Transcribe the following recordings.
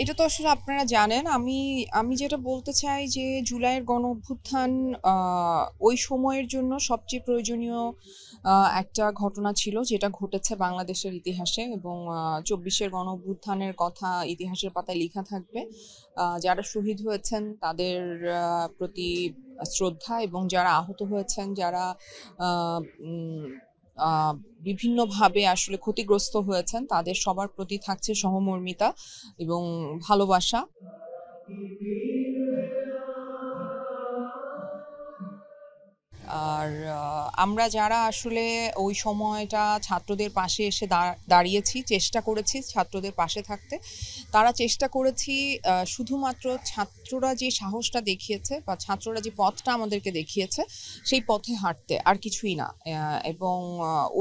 এটা তো আসলে আপনারা জানেন। আমি আমি যেটা বলতে চাই যে জুলাইয়ের গণঅভ্যুত্থান ওই সময়ের জন্য সবচেয়ে প্রয়োজনীয় একটা ঘটনা ছিল যেটা ঘটেছে বাংলাদেশের ইতিহাসে, এবং ২৪-এর গণঅভ্যুত্থানের কথা ইতিহাসের পাতায় লিখা থাকবে। যারা শহীদ হয়েছেন তাদের প্রতি শ্রদ্ধা, এবং যারা আহত হয়েছেন, যারা আ উম আ বিভিন্নভাবে আসলে ক্ষতিগ্রস্ত হয়েছেন, তাদের সবার প্রতি থাকছে সহমর্মিতা এবং ভালোবাসা। আর আমরা যারা আসলে ওই সময়টা ছাত্রদের পাশে এসে দাঁড়িয়েছি, চেষ্টা করেছি ছাত্রদের পাশে থাকতে। তারা চেষ্টা করেছি শুধুমাত্র ছাত্ররা যে সাহসটা দেখিয়েছে বা ছাত্ররা যে পথটা আমাদেরকে দেখিয়েছে, সেই পথে হাঁটতে, আর কিছুই না। এবং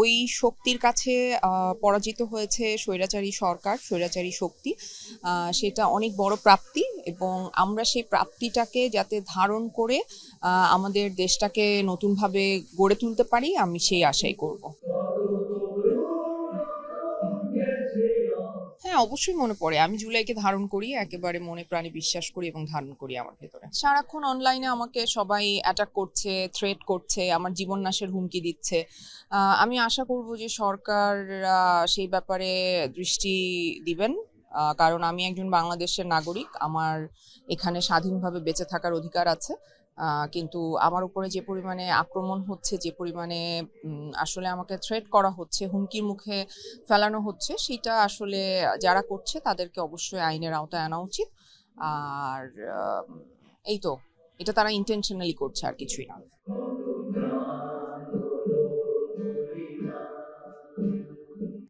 ওই শক্তির কাছে পরাজিত হয়েছে স্বৈরাচারী সরকার, স্বৈরাচারী শক্তি। সেটা অনেক বড় প্রাপ্তি, এবং আমরা সেই প্রাপ্তিটাকে যাতে ধারণ করে আমাদের দেশটাকে নতুনভাবে গড়ে তুলতে পারি, আমি সেই আশাই করব। হ্যাঁ, অবশ্যই মনে পড়ে। আমি জুলাইকে ধারণ করি, একেবারে মনে প্রাণে বিশ্বাস করি এবং ধারণ করি আমার ভেতরে। সারাক্ষণ অনলাইনে আমাকে সবাই অ্যাটাক করছে, থ্রেট করছে, আমার জীবন নাশের হুমকি দিচ্ছে। আমি আশা করব যে সরকার সেই ব্যাপারে দৃষ্টি দিবেন। কারণ আমি একজন বাংলাদেশের নাগরিক। আমার এখানে স্বাধীনভাবে বেঁচে থাকার অধিকার আছে। কিন্তু আমার উপরে যে পরিমাণে আক্রমণ হচ্ছে, যে পরিমাণে আসলে আমাকে থ্রেট করা হচ্ছে, হুমকির মুখে ফেলানো হচ্ছে, সেটা আসলে যারা করছে তাদেরকে অবশ্যই আইনের আওতায় আনা উচিত। আর এই তো, এটা তারা ইন্টেনশনালি করছে, আর কিছুই না।